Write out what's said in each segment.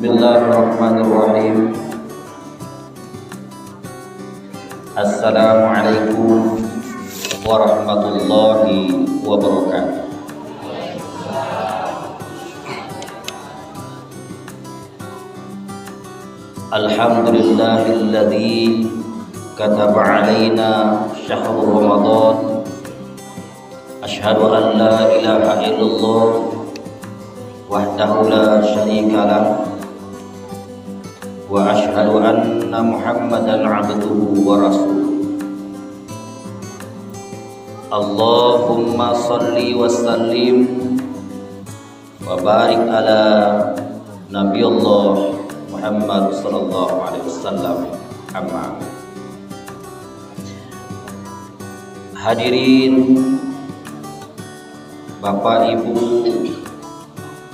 Bismillahirrahmanirrahim. Assalamualaikum warahmatullahi wabarakatuh. Alhamdulillahilladzi kataba alaina syahrul ramadan. Asyhadu an la ilaha illallah wahdahu la syarikalah wa asyhadu anna Muhammadan abduhu wa rasuluh. Allahumma salli wa sallim wa barik ala Nabiyullah Muhammad sallallahu alaihi wasallam. Amma. Hadirin Bapak Ibu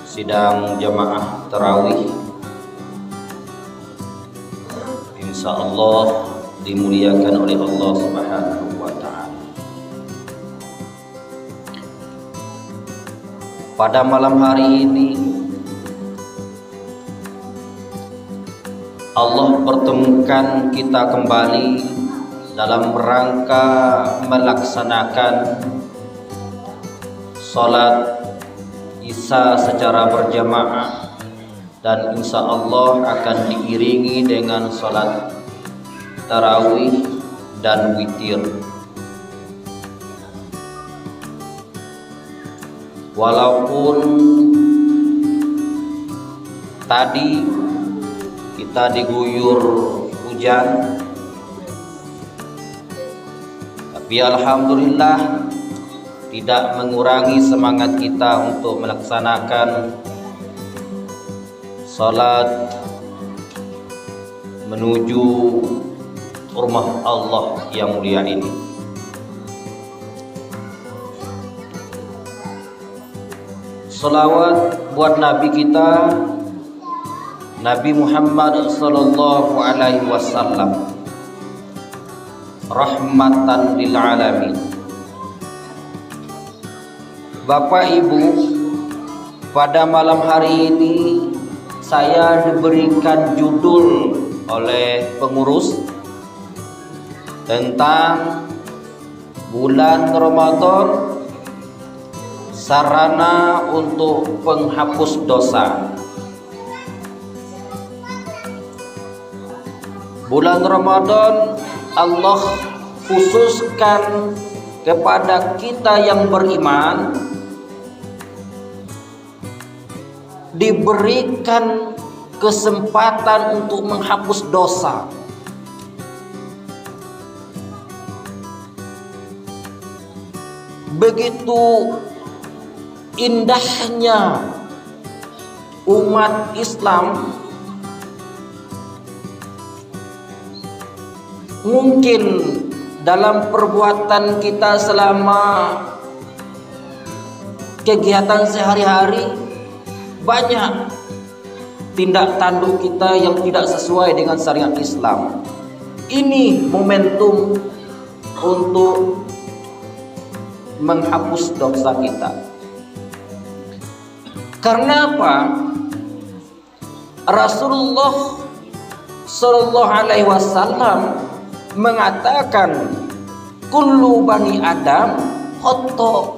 sidang jamaah tarawih, insyaallah dimuliakan oleh Allah Subhanahu wa taala. Pada malam hari ini Allah pertemukan kita kembali dalam rangka melaksanakan salat Isya secara berjamaah, dan insya Allah akan diiringi dengan salat tarawih dan witir. Walaupun tadi kita diguyur hujan, tapi alhamdulillah tidak mengurangi semangat kita untuk melaksanakan salat menuju rumah Allah yang mulia ini. Salawat buat Nabi kita, Nabi Muhammad sallallahu alaihi wasallam, rahmatan lil alamin. Bapak Ibu, pada malam hari ini saya diberikan judul oleh pengurus tentang bulan Ramadan, sarana untuk penghapus dosa. Bulan Ramadan Allah khususkan kepada kita yang beriman, diberikan kesempatan untuk menghapus dosa. Begitu indahnya umat Islam, mungkin dalam perbuatan kita selama kegiatan sehari-hari banyak tindak tanduk kita yang tidak sesuai dengan syariat Islam. Ini momentum untuk menghapus dosa kita. Karena apa? Rasulullah sallallahu alaihi wasallam mengatakan kullu bani Adam khata'.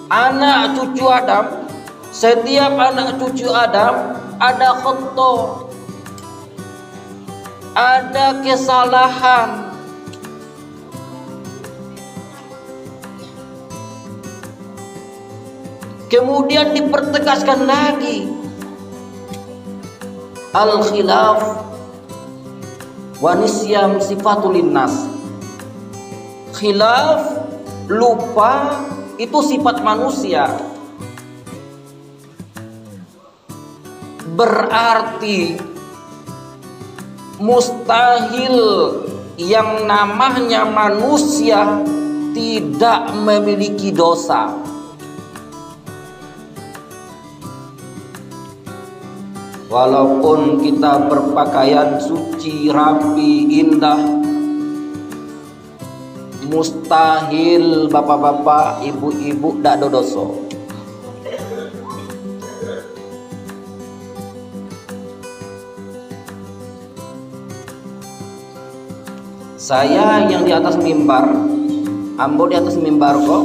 Anak cucu Adam, setiap anak cucu Adam ada khata', ada kesalahan. Kemudian dipertegaskan lagi, al-khilaf wa nisyam sifatul linnas. Khilaf, lupa, itu sifat manusia. Berarti mustahil yang namanya manusia tidak memiliki dosa. Walaupun kita berpakaian suci, rapi, indah, mustahil bapak-bapak, ibu-ibu tidak ada dosa. Saya yang di atas mimbar, ambo di atas mimbar kok,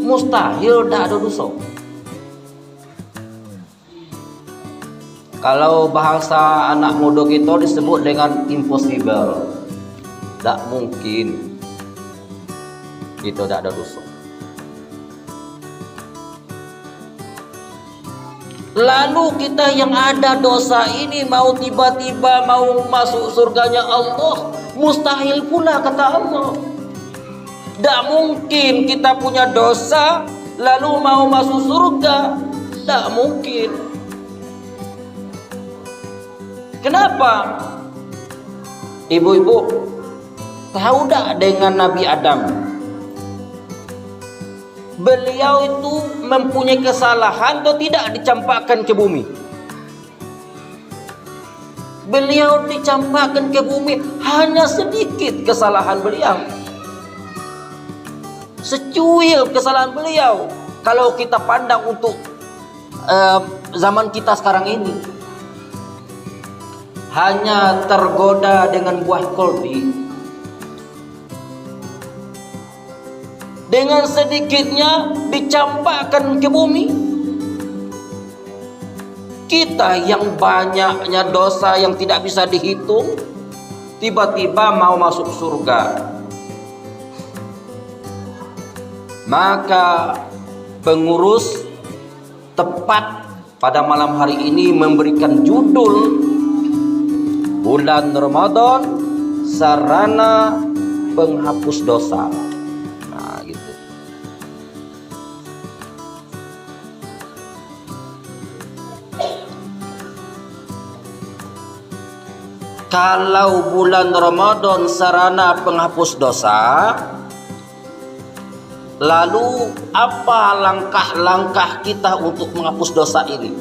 mustahil dak ada dosa. Kalau bahasa anak muda kita disebut dengan impossible, dak mungkin itu dak ada dosa. Lalu kita yang ada dosa ini mau tiba-tiba mau masuk surganya Allah, mustahil pula kata Allah. Tak mungkin kita punya dosa lalu mau masuk surga, tak mungkin. Kenapa? Ibu-ibu tahu tak dengan Nabi Adam? Beliau itu mempunyai kesalahan atau tidak dicampakkan ke bumi? Beliau dicampakkan ke bumi, hanya sedikit kesalahan beliau, secuil kesalahan beliau. Kalau kita pandang untuk zaman kita sekarang ini, hanya tergoda dengan buah kolbi, dengan sedikitnya dicampakkan ke bumi. Kita yang banyaknya dosa yang tidak bisa dihitung, tiba-tiba mau masuk surga. Maka pengurus tepat pada malam hari ini memberikan judul Bulan Ramadan Sarana Penghapus Dosa. Kalau bulan Ramadan sarana penghapus dosa, lalu apa langkah-langkah kita untuk menghapus dosa ini?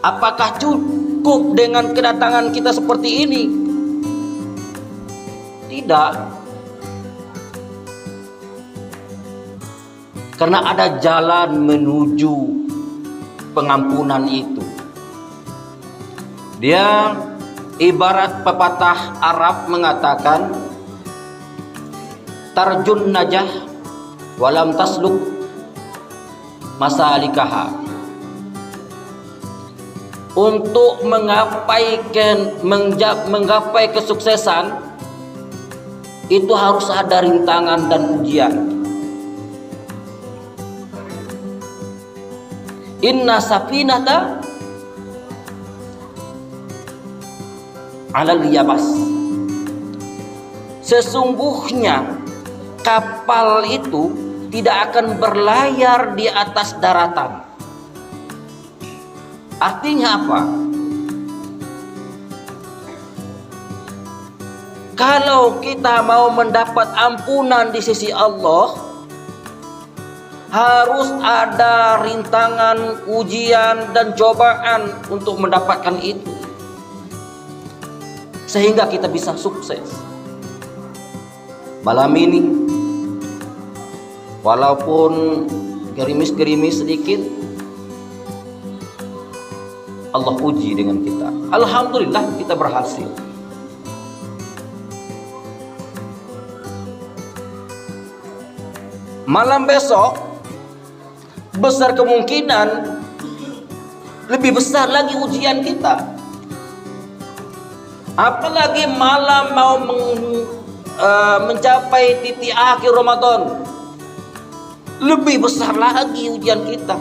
Apakah cukup dengan kedatangan kita seperti ini? Tidak. Karena ada jalan menuju pengampunan itu. Dia ibarat pepatah Arab mengatakan, tarjun najah walam tasluk masalikaha. Untuk menggapai kesuksesan itu harus ada rintangan dan ujian. Inna safinata alal yabas. Sesungguhnya kapal itu tidak akan berlayar di atas daratan. Artinya apa? Kalau kita mau mendapat ampunan di sisi Allah, harus ada rintangan, ujian dan cobaan untuk mendapatkan itu, sehingga kita bisa sukses. Malam ini walaupun gerimis-gerimis sedikit, Allah uji dengan kita. Alhamdulillah kita berhasil. Malam besok besar kemungkinan lebih besar lagi ujian kita. Apalagi malam mau mencapai titik akhir Ramadan, lebih besar lagi ujian kita.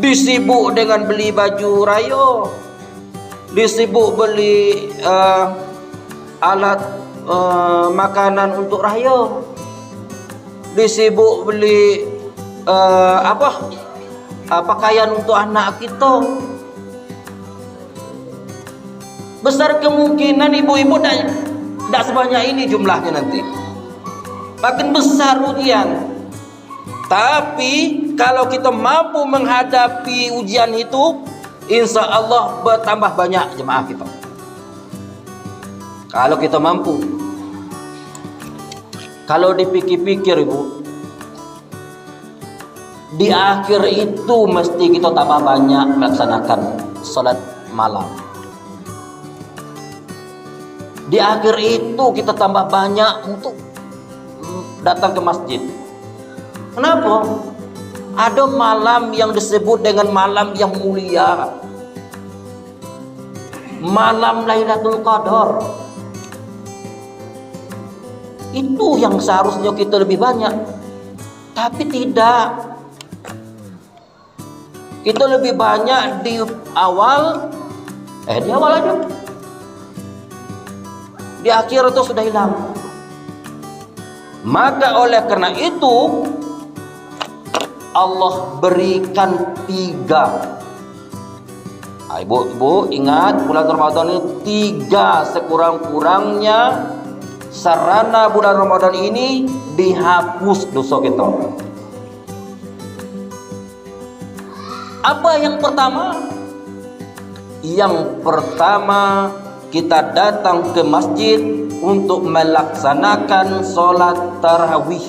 Disibuk dengan beli baju rayo, disibuk beli alat makanan untuk rayo, disibuk beli pakaian untuk anak kita. Besar kemungkinan ibu-ibu tidak sebanyak ini jumlahnya nanti. Makin besar ujian. Tapi kalau kita mampu menghadapi ujian itu, insya Allah bertambah banyak jemaah kita. Kalau kita mampu. Kalau dipikir-pikir ibu, di akhir itu mesti kita tambah banyak melaksanakan salat malam. Di akhir itu kita tambah banyak untuk datang ke masjid. Kenapa? Ada malam yang disebut dengan malam yang mulia, malam Lailatul Qadar. Itu yang seharusnya kita lebih banyak, tapi tidak. Kita lebih banyak di awal aja. Di akhir itu sudah hilang. Maka oleh karena itu Allah berikan 3. Ibu ingat, bulan Ramadan ini 3 sekurang-kurangnya sarana bulan Ramadan ini dihapus dosa kita. Apa yang pertama? Yang pertama, kita datang ke masjid untuk melaksanakan sholat tarawih.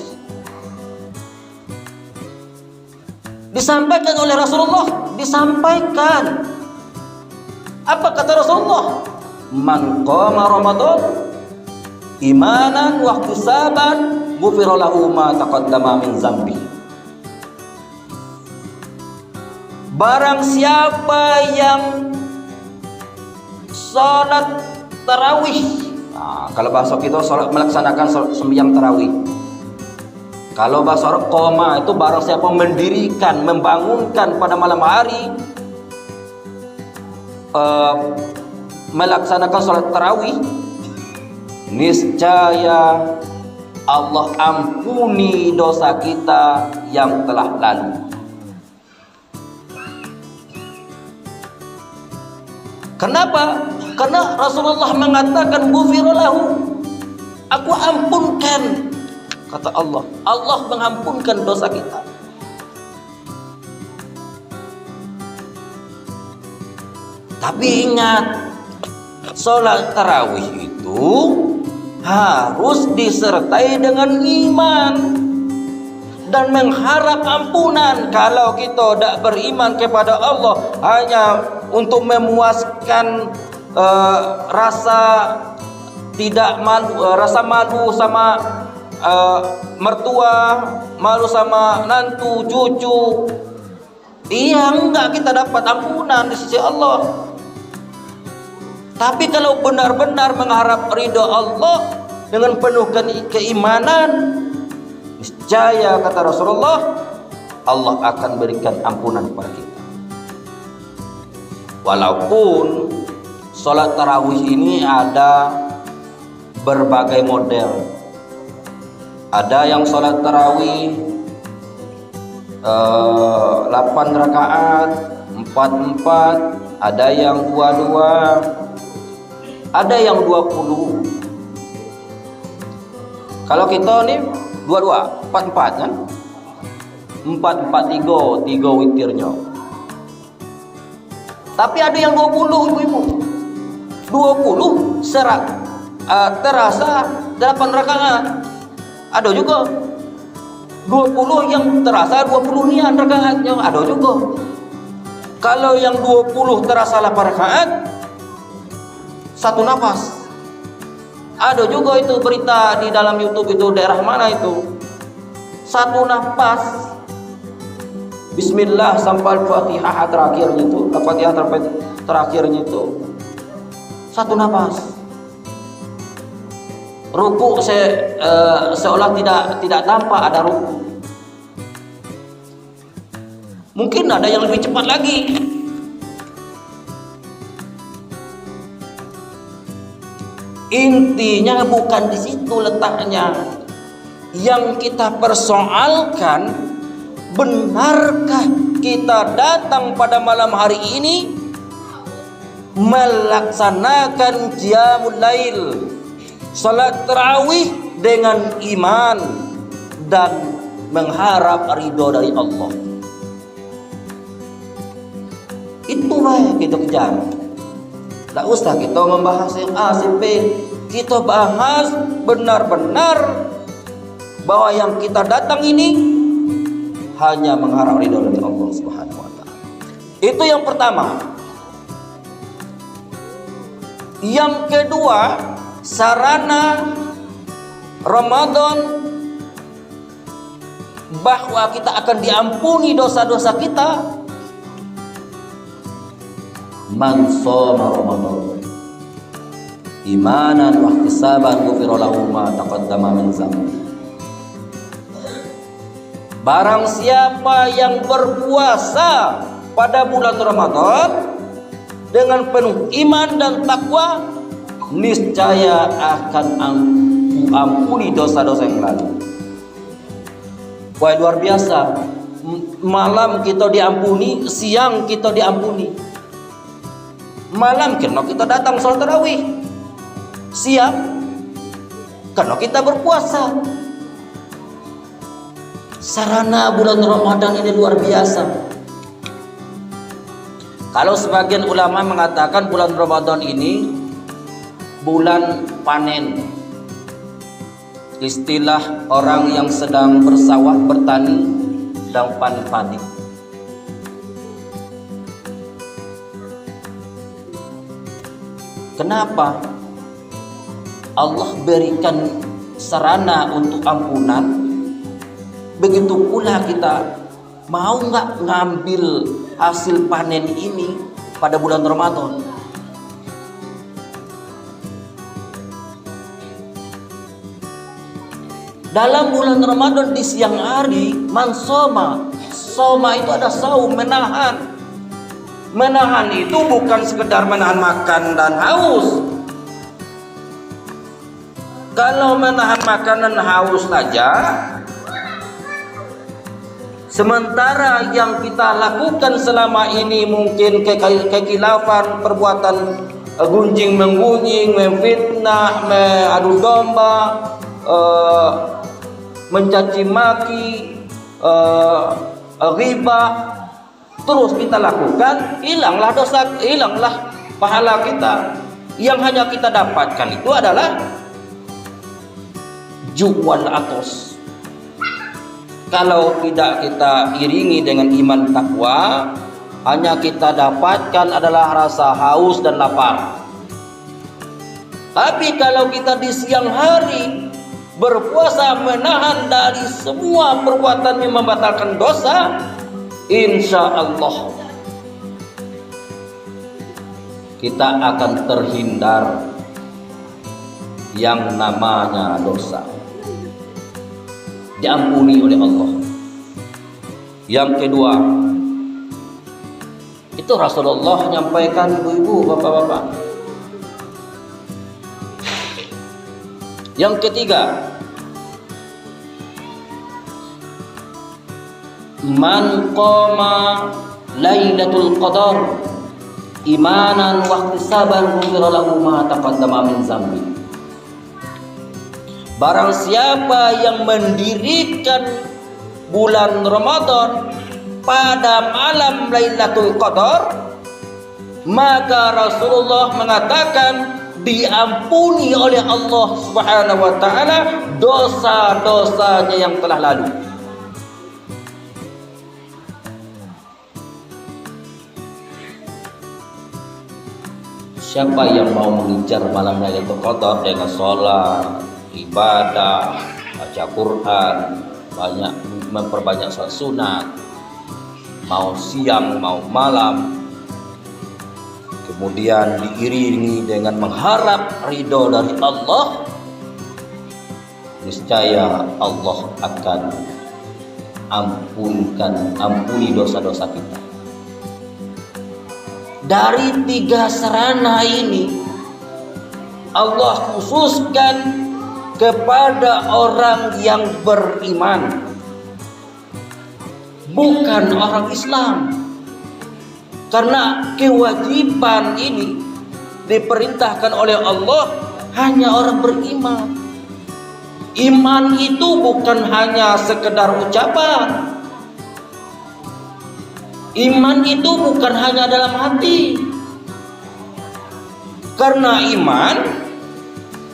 Disampaikan oleh Rasulullah, disampaikan. Apa kata Rasulullah? Man qama Ramadan imanan wa ihtisaban ghufira lahu ma taqaddama min dzambi. Barang siapa yang salat tarawih, kalau bahasa kita salat melaksanakan sembahyang tarawih. Kalau bahasa Arab qoma itu barang siapa mendirikan, membangunkan pada malam hari melaksanakan salat tarawih, niscaya Allah ampuni dosa kita yang telah lalu. Kenapa? Karena Rasulullah mengatakan ghufira lahu, aku ampunkan. Kata Allah, Allah mengampunkan dosa kita. Tapi ingat, sholat tarawih itu harus disertai dengan iman dan mengharap ampunan. Kalau kita tidak beriman kepada Allah hanya untuk memuaskan rasa tidak malu, rasa malu sama mertua, malu sama nantu, cucu, enggak kita dapat ampunan di sisi Allah. Tapi kalau benar-benar mengharap ridha Allah dengan penuh keimanan, niscaya kata Rasulullah, Allah akan berikan ampunan kepada kita. Walaupun sholat tarawih ini ada berbagai model. Ada yang sholat tarawih 8 rakaat, 4-4, ada yang 2-2, ada yang 20. Kalau kita nih 2-2, 4-4 kan? 4-4-3 witirnya. Tapi ada yang 20 ibu-ibu. 20 terasa 8 rakaat. Ada juga 20 yang terasa 20 niat rakaatnya, ada juga. Kalau yang 20 terasa 8 rakaat, 1 nafas. Ada juga itu berita di dalam YouTube itu, daerah mana itu, 1 nafas. Bismillah sampai Al-Fatihah terakhirnya itu, Al-Fatihah terakhirnya itu 1 nafas. Ruku seolah tidak tampak ada ruku. Mungkin ada yang lebih cepat lagi. Intinya bukan di situ letaknya. Yang kita persoalkan, benarkah kita datang pada malam hari ini melaksanakan qiyamul lail, salat tarawih dengan iman dan mengharap ridho dari Allah. Itulah yang kita kejar. Tak usah kita membahas yang A, B. Kita bahas benar-benar bahwa yang kita datang ini hanya mengharap ridho dari Allah Subhanahu wa taala. Itu yang pertama. Yang kedua, sarana Ramadan bahwa kita akan diampuni dosa-dosa kita. Man shoma Ramadan imanan wa ihtisaban ghufira lahu ma taqaddama min dzambi. Barang siapa yang berpuasa pada bulan Ramadan dengan penuh iman dan takwa, niscaya akan ampuni dosa-dosa yang lalu. Wah, luar biasa. Malam kita diampuni, siang kita diampuni. Malam karena kita datang sholat tarawih, siang karena kita berpuasa. Sarana bulan Ramadan ini luar biasa. Kalau sebagian ulama mengatakan bulan Ramadan ini bulan panen. Istilah orang yang sedang bersawah, bertani, sedang panen padi. Kenapa Allah berikan sarana untuk ampunan? Begitu pula kita mau nggak ngambil hasil panen ini pada bulan Ramadan? Dalam bulan Ramadan di siang hari, mansoma, soma itu ada saum, menahan. Menahan itu bukan sekedar menahan makan dan haus. Kalau menahan makan dan haus saja, sementara yang kita lakukan selama ini mungkin kekilafan, perbuatan gunjing menggunjing, memfitnah, adu domba, mencaci maki, ghibah, terus kita lakukan, hilanglah dosa, hilanglah pahala kita. Yang hanya kita dapatkan itu adalah juwal atos. Kalau tidak kita iringi dengan iman takwa, hanya kita dapatkan adalah rasa haus dan lapar. Tapi kalau kita di siang hari berpuasa, menahan dari semua perbuatan yang membatalkan dosa, insya Allah kita akan terhindar yang namanya dosa, diampuni oleh Allah. Yang kedua, itu Rasulullah menyampaikan, ibu-ibu, bapak-bapak. Yang ketiga, man qama lailatul qadar imanan wa ihtisaban ghufira lahu ma taqaddama min dzambi. Barang siapa yang mendirikan bulan Ramadan pada malam Lailatul Qadar, maka Rasulullah mengatakan diampuni oleh Allah Subhanahu wa taala dosa-dosanya yang telah lalu. Siapa yang mau mengincar malam Lailatul Qadar dengan sholat, ibadah, baca Quran, banyak memperbanyak sholat sunat, mau siang mau malam, kemudian diiringi dengan mengharap ridho dari Allah, niscaya Allah akan ampuni dosa-dosa kita. Dari tiga sarana ini Allah khususkan kepada orang yang beriman, bukan orang Islam. Karena kewajiban ini diperintahkan oleh Allah hanya orang beriman. Iman itu bukan hanya sekedar ucapan. Iman itu bukan hanya dalam hati. Karena iman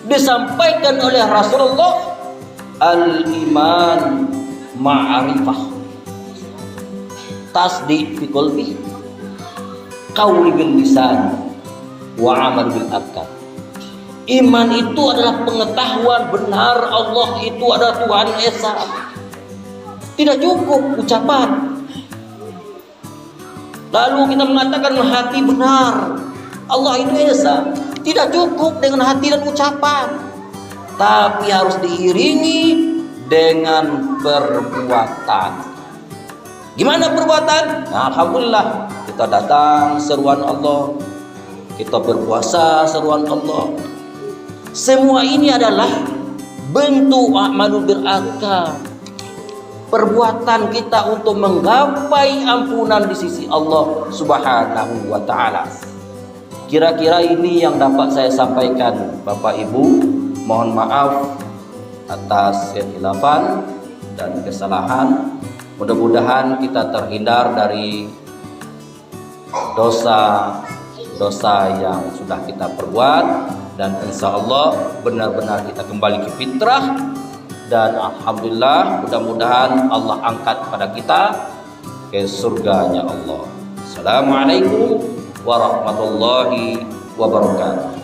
disampaikan oleh Rasulullah, al-iman ma'rifah, tasdiq fi qalbi, qaul bil lisan, wa amal bil arkan. Iman itu adalah pengetahuan benar Allah itu adalah Tuhan Esa. Tidak cukup ucapan. Lalu kita mengatakan hati benar Allah itu Esa. Tidak cukup dengan hati dan ucapan, tapi harus diiringi dengan perbuatan. Gimana perbuatan? Nah, alhamdulillah kita datang seruan Allah, kita berpuasa seruan Allah. Semua ini adalah bentuk a'malul bir'aka, perbuatan kita untuk menggapai ampunan di sisi Allah Subhanahu wa ta'ala. Kira-kira ini yang dapat saya sampaikan, Bapak Ibu. Mohon maaf atas kehilafan dan kesalahan. Mudah-mudahan kita terhindar dari dosa yang sudah kita perbuat, dan insya Allah benar-benar kita kembali ke fitrah, dan alhamdulillah mudah-mudahan Allah angkat pada kita ke surganya Allah. Assalamualaikum warahmatullahi wabarakatuh.